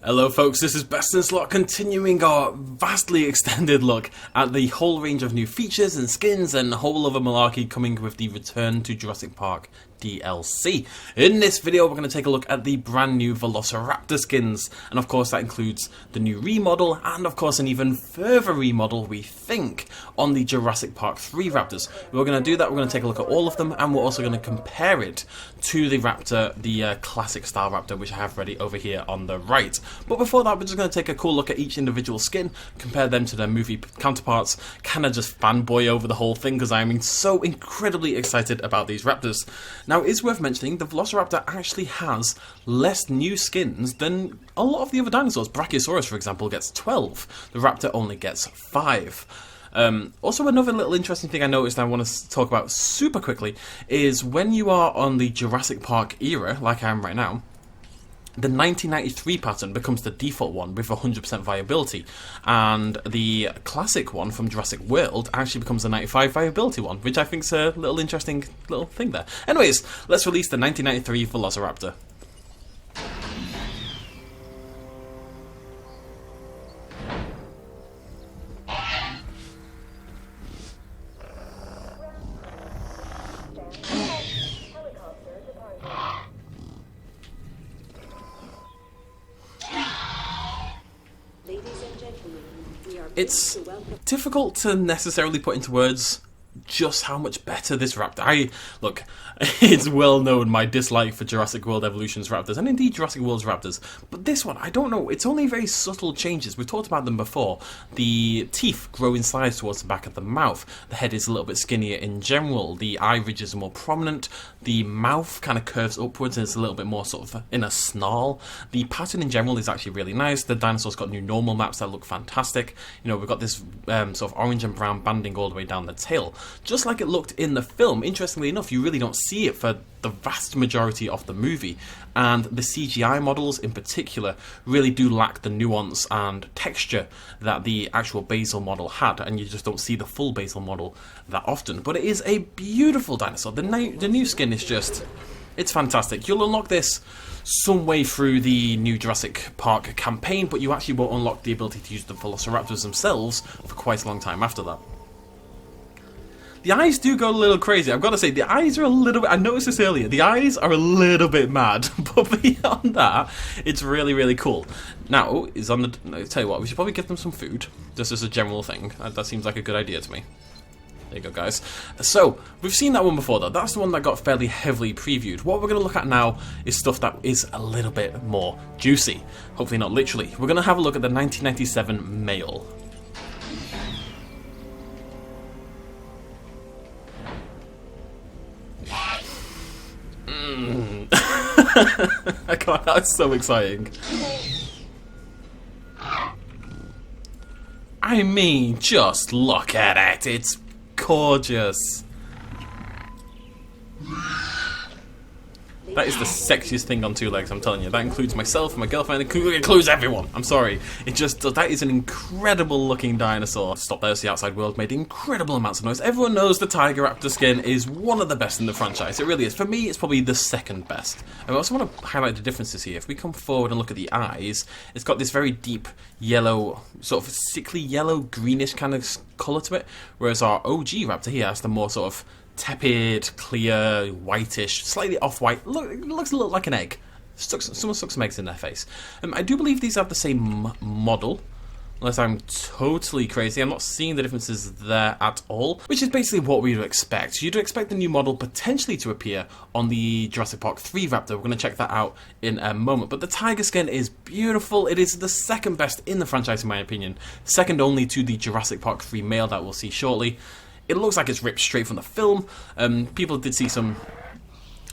Hello folks, this is BestInSlot continuing our vastly extended look at the whole range of new features and skins and whole other malarkey coming with the Return to Jurassic Park DLC. In this video we're going to take a look at the brand new Velociraptor skins, and of course that includes the new remodel and of course an even further remodel, we think, on the Jurassic Park 3 Raptors. We're going to do that, we're going to take a look at all of them, and we're also going to compare it to the Raptor, the classic style Raptor, which I have ready over here on the right. But before that, we're just going to take a cool look at each individual skin, compare them to their movie counterparts, kind of just fanboy over the whole thing because I'm so incredibly excited about these Raptors. Now, it is worth mentioning, the Velociraptor actually has less new skins than a lot of the other dinosaurs. Brachiosaurus, for example, gets 12. The Raptor only gets 5. Also, another little interesting thing I noticed I want to talk about super quickly is when you are on the Jurassic Park era, like I am right now, the 1993 pattern becomes the default one with 100% viability, and the classic one from Jurassic World actually becomes the 95 viability one, which I think is a little interesting little thing there. Anyways, let's release the 1993 Velociraptor. It's difficult to necessarily put into words just how much better this Raptor. Look, it's well known my dislike for Jurassic World Evolution's Raptors, and indeed Jurassic World's Raptors. But this one, I don't know, it's only very subtle changes. We've talked about them before. The teeth grow in size towards the back of the mouth. The head is a little bit skinnier in general. The eye ridges are more prominent. The mouth kind of curves upwards and it's a little bit more sort of in a snarl. The pattern in general is actually really nice. The dinosaurs got new normal maps that look fantastic. You know, we've got this sort of orange and brown banding all the way down the tail, just like it looked in the film. Interestingly enough, you really don't see it for the vast majority of the movie, and the CGI models in particular really do lack the nuance and texture that the actual basal model had, and you just don't see the full basal model that often. But it is a beautiful dinosaur. The new skin is just, it's fantastic. You'll unlock this some way through the new Jurassic Park campaign, but you actually won't unlock the ability to use the Velociraptors themselves for quite a long time after that. The eyes do go a little crazy. I've got to say, the eyes are a little bit... I noticed this earlier. The eyes are a little bit mad. But beyond that, it's really, really cool. Now, I'll tell you what, we should probably give them some food. Just as a general thing. That seems like a good idea to me. There you go, guys. So, we've seen that one before, though. That's the one that got fairly heavily previewed. What we're going to look at now is stuff that is a little bit more juicy. Hopefully not literally. We're going to have a look at the 1997 male. God, that's so exciting. I mean, just look at it. It's gorgeous. That is the sexiest thing on two legs, I'm telling you. That includes myself, my girlfriend, it includes everyone. I'm sorry. That is an incredible looking dinosaur. Stop there, the outside world made incredible amounts of noise. Everyone knows the Tiger Raptor skin is one of the best in the franchise. It really is. For me, it's probably the second best. I also want to highlight the differences here. If we come forward and look at the eyes, it's got this very deep yellow, sort of sickly yellow, greenish kind of colour to it, whereas our OG Raptor here has the more sort of tepid, clear, whitish, slightly off-white. Look, it looks a little like an egg. Someone stuck some eggs in their face. I do believe these have the same model, unless I'm totally crazy. I'm not seeing the differences there at all, which is basically what we would expect. You'd expect the new model potentially to appear on the Jurassic Park 3 Raptor. We're going to check that out in a moment. But the tiger skin is beautiful. It is the second best in the franchise, in my opinion. Second only to the Jurassic Park 3 male that we'll see shortly. It looks like it's ripped straight from the film. People did see some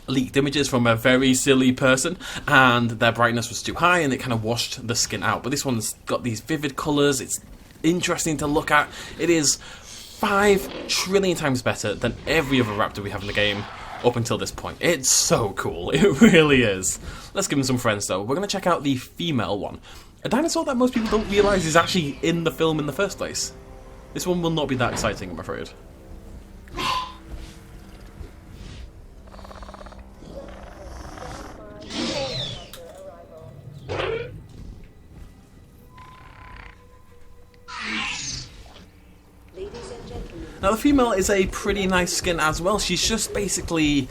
leaked images from a very silly person, and their brightness was too high and it kind of washed the skin out. But this one's got these vivid colours. It's interesting to look at. It is 5 trillion times better than every other Raptor we have in the game up until this point. It's so cool. It really is. Let's give them some friends, though. We're going to check out the female one. A dinosaur that most people don't realise is actually in the film in the first place. This one will not be that exciting, I'm afraid. Now the female is a pretty nice skin as well. She's just basically,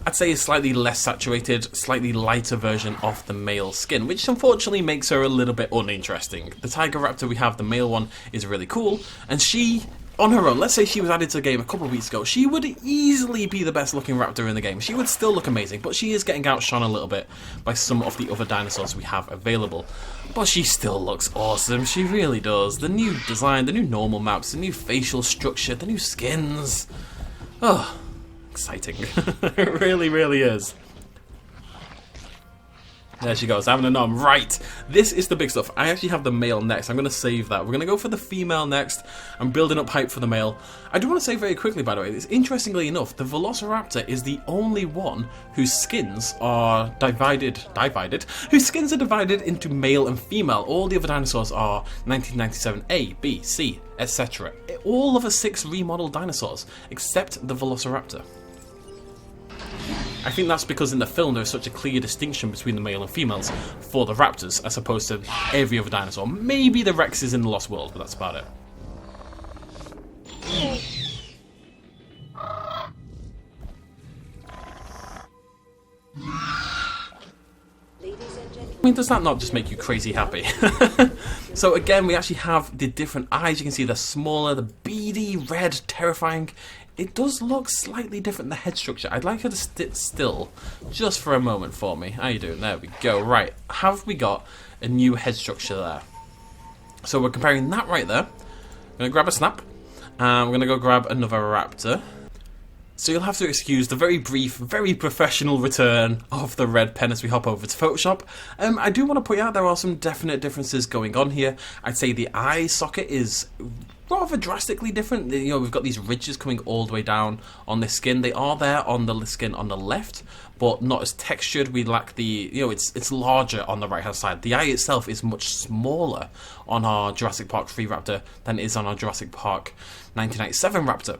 I'd say, a slightly less saturated, slightly lighter version of the male skin, which unfortunately makes her a little bit uninteresting. The Tiger Raptor we have, the male one, is really cool, and she, on her own, let's say she was added to the game a couple of weeks ago, she would easily be the best looking raptor in the game. She would still look amazing, but she is getting outshone a little bit by some of the other dinosaurs we have available. But she still looks awesome, she really does. The new design, the new normal maps, the new facial structure, the new skins. Oh, exciting. It really, really is. There she goes, having a nom. Right, this is the big stuff. I actually have the male next. I'm going to save that. We're going to go for the female next. I'm building up hype for the male. I do want to say very quickly, by the way, interestingly enough, the Velociraptor is the only one whose skins are divided into male and female. All the other dinosaurs are 1997 A, B, C, etc. All of the 6 remodeled dinosaurs, except the Velociraptor. I think that's because in the film there's such a clear distinction between the male and females for the raptors as opposed to every other dinosaur. Maybe the Rex is in the Lost World, but that's about it. I mean, does that not just make you crazy happy? So again, we actually have the different eyes. You can see they're smaller, the beady, red, terrifying. It does look slightly different, the head structure. I'd like her to sit still just for a moment for me. How you doing? There we go. Right, have we got a new head structure there? So we're comparing that right there. I'm going to grab a snap. And we're going to go grab another raptor. So you'll have to excuse the very brief, very professional return of the red pen as we hop over to Photoshop. I do want to point out there are some definite differences going on here. I'd say the eye socket is rather drastically different. You know, we've got these ridges coming all the way down on this skin. They are there on the skin on the left, but not as textured. We lack the, you know, it's larger on the right hand side. The eye itself is much smaller on our Jurassic Park 3 Raptor than it is on our Jurassic Park 1997 Raptor.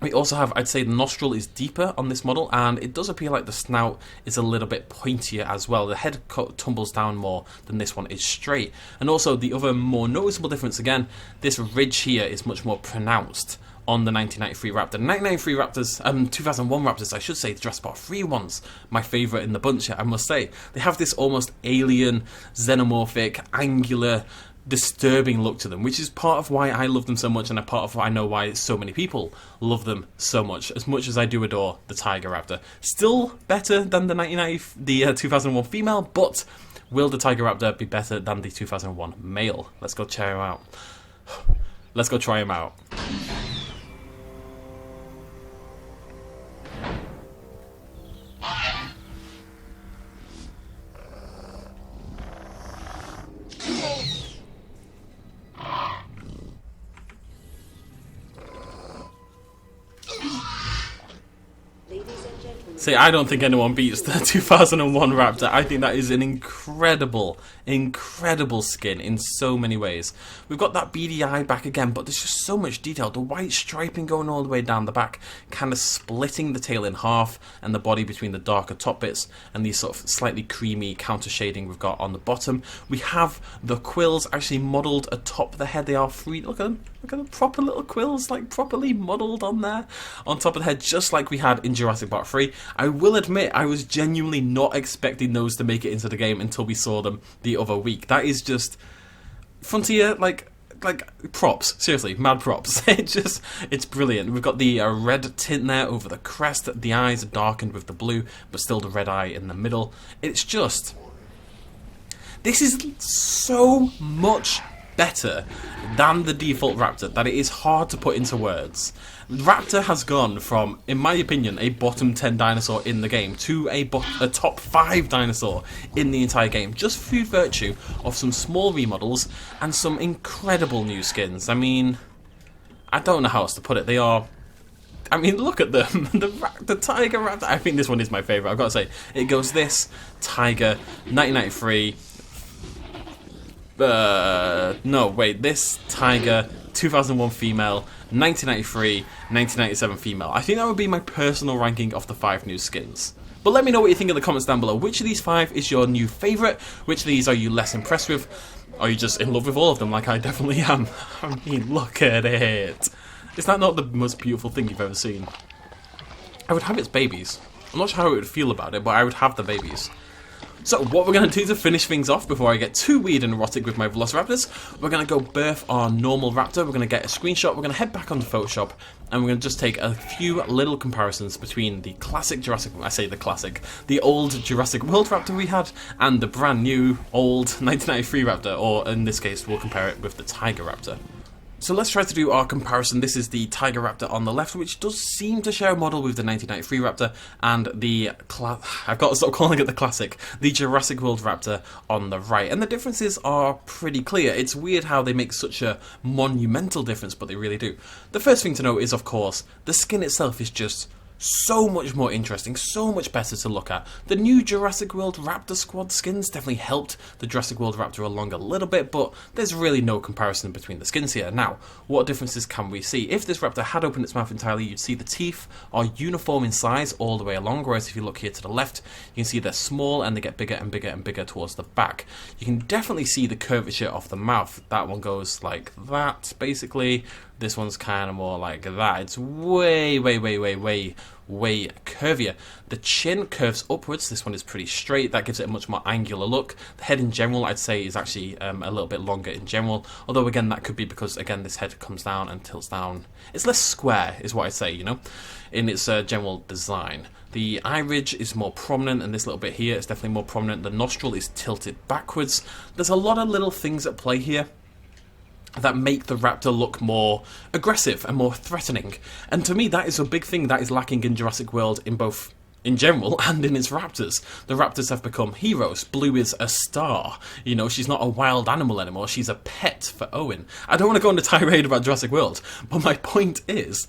We also have, I'd say the nostril is deeper on this model, and it does appear like the snout is a little bit pointier as well. The head tumbles down more than this one is straight. And also the other more noticeable difference, again, this ridge here is much more pronounced on the 1993 Raptor. The 1993 Raptors, 2001 Raptors, I should say, the Jurassic Park 3 ones, my favourite in the bunch here, I must say. They have this almost alien, xenomorphic, angular, disturbing look to them, which is part of why I love them so much, and a part of why I know why so many people love them so much as I do adore the Tiger Raptor. Still better than the 2001 female, but will the Tiger Raptor be better than the 2001 male? Let's go check him out. Let's go try him out. See, I don't think anyone beats the 2001 Raptor. I think that is an incredible, incredible skin in so many ways. We've got that beady eye back again, but there's just so much detail. The white striping going all the way down the back, kind of splitting the tail in half, and the body between the darker top bits, and these sort of slightly creamy counter shading we've got on the bottom. We have the quills actually modelled atop the head. They are free. Look at them. Look at the proper little quills, like properly modelled on there, on top of the head, just like we had in Jurassic Park 3. I will admit, I was genuinely not expecting those to make it into the game until we saw them the other week. That is just Frontier, like props. Seriously, mad props. It's brilliant. We've got the red tint there over the crest. The eyes are darkened with the blue, but still the red eye in the middle. It's just, this is so much better than the default Raptor that it is hard to put into words. Raptor has gone from, in my opinion, a bottom 10 dinosaur in the game to a top 5 dinosaur in the entire game, just through virtue of some small remodels and some incredible new skins. I mean, I don't know how else to put it. They are, I mean, look at them. The Tiger Raptor, I think this one is my favourite, I've got to say. It goes this, Tiger, 1993, no, wait, this Tiger, 2001 female, 1993, 1997 female. I think that would be my personal ranking of the 5 new skins. But let me know what you think in the comments down below. Which of these 5 is your new favourite? Which of these are you less impressed with? Are you just in love with all of them like I definitely am? I mean, look at it. Is that not the most beautiful thing you've ever seen? I would have its babies. I'm not sure how it would feel about it, but I would have the babies. So what we're going to do to finish things off before I get too weird and erotic with my Velociraptors, we're going to go birth our normal raptor, we're going to get a screenshot, we're going to head back onto Photoshop, and we're going to just take a few little comparisons between the classic Jurassic, I say the classic, the old Jurassic World Raptor we had, and the brand new old 1993 Raptor, or in this case we'll compare it with the Tiger Raptor. So let's try to do our comparison. This is the Tiger Raptor on the left, which does seem to share a model with the 1993 Raptor, and the I've got to stop calling it the classic, the Jurassic World Raptor on the right. And the differences are pretty clear. It's weird how they make such a monumental difference, but they really do. The first thing to note is, of course, the skin itself is just so much more interesting, so much better to look at. The new Jurassic World Raptor Squad skins definitely helped the Jurassic World Raptor along a little bit, but there's really no comparison between the skins here. Now, what differences can we see? If this raptor had opened its mouth entirely, you'd see the teeth are uniform in size all the way along, whereas if you look here to the left, you can see they're small and they get bigger and bigger and bigger towards the back. You can definitely see the curvature of the mouth. That one goes like that, basically. This one's kind of more like that. It's way curvier. The chin curves upwards. This one is pretty straight. That gives it a much more angular look. The head in general, I'd say, is actually a little bit longer in general. Although, again, that could be because, again, this head comes down and tilts down. It's less square, is what I'd say, you know, in its general design. The eye ridge is more prominent, and this little bit here is definitely more prominent. The nostril is tilted backwards. There's a lot of little things at play here that make the raptor look more aggressive and more threatening. And to me, that is a big thing that is lacking in Jurassic World in both in general and in its raptors. The raptors have become heroes. Blue is a star. You know, she's not a wild animal anymore. She's a pet for Owen. I don't want to go on a tirade about Jurassic World, but my point is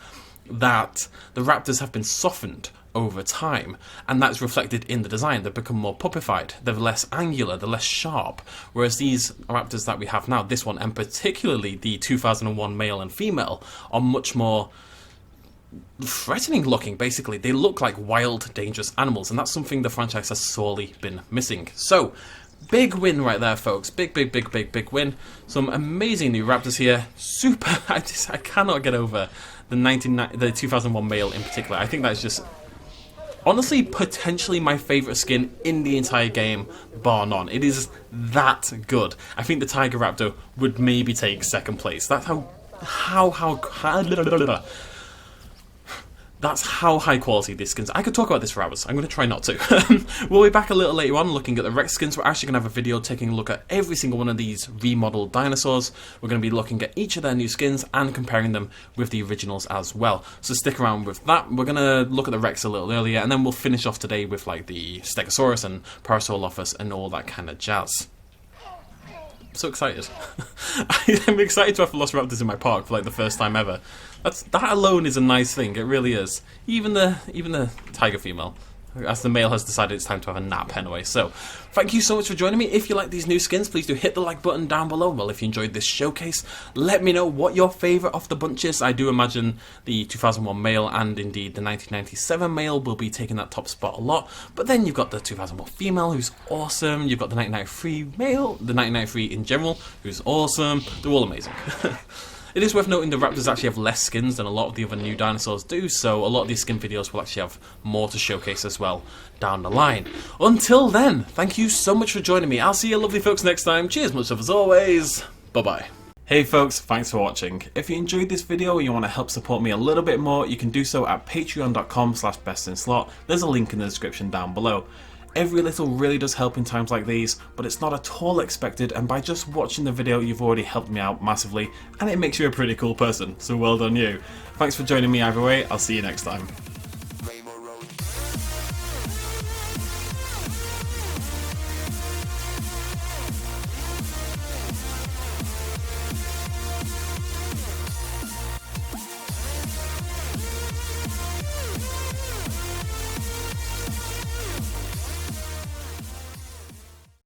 that the raptors have been softened over time, and that's reflected in the design. They've become more puppified, they're less angular, they're less sharp, whereas these raptors that we have now, this one and particularly the 2001 male and female, are much more threatening looking. Basically, they look like wild, dangerous animals, and that's something the franchise has sorely been missing. So big win right there, folks. Big win. Some amazing new raptors here. Super. I cannot get over the 2001 male in particular. I think that's just honestly potentially my favourite skin in the entire game, bar none. It is that good. I think the Tiger Raptor would maybe take second place. That's that's how high quality these skins. I could talk about this for hours. I'm going to try not to. We'll be back a little later on looking at the Rex skins. We're actually going to have a video taking a look at every single one of these remodeled dinosaurs. We're going to be looking at each of their new skins and comparing them with the originals as well. So stick around with that. We're going to look at the Rex a little earlier, and then we'll finish off today with like the Stegosaurus and Parasaurolophus and all that kind of jazz. I'm so excited. I'm excited to have Velociraptors in my park for like the first time ever. That alone is a nice thing. It really is. Even the tiger female, as the male has decided it's time to have a nap anyway. So, thank you so much for joining me. If you like these new skins, please do hit the like button down below. Well, if you enjoyed this showcase, let me know what your favourite of the bunch is. I do imagine the 2001 male and indeed the 1997 male will be taking that top spot a lot. But then you've got the 2001 female, who's awesome. You've got the 1993 male, the 1993 in general, who's awesome. They're all amazing. It is worth noting the raptors actually have less skins than a lot of the other new dinosaurs do, so a lot of these skin videos will actually have more to showcase as well down the line. Until then, thank you so much for joining me. I'll see you lovely folks next time. Cheers, much love as always. Bye-bye. Hey folks, thanks for watching. If you enjoyed this video and you want to help support me a little bit more, you can do so at patreon.com/bestinslot. There's a link in the description down below. Every little really does help in times like these, but it's not at all expected, and by just watching the video you've already helped me out massively, and it makes you a pretty cool person, so well done you. Thanks for joining me either way, I'll see you next time.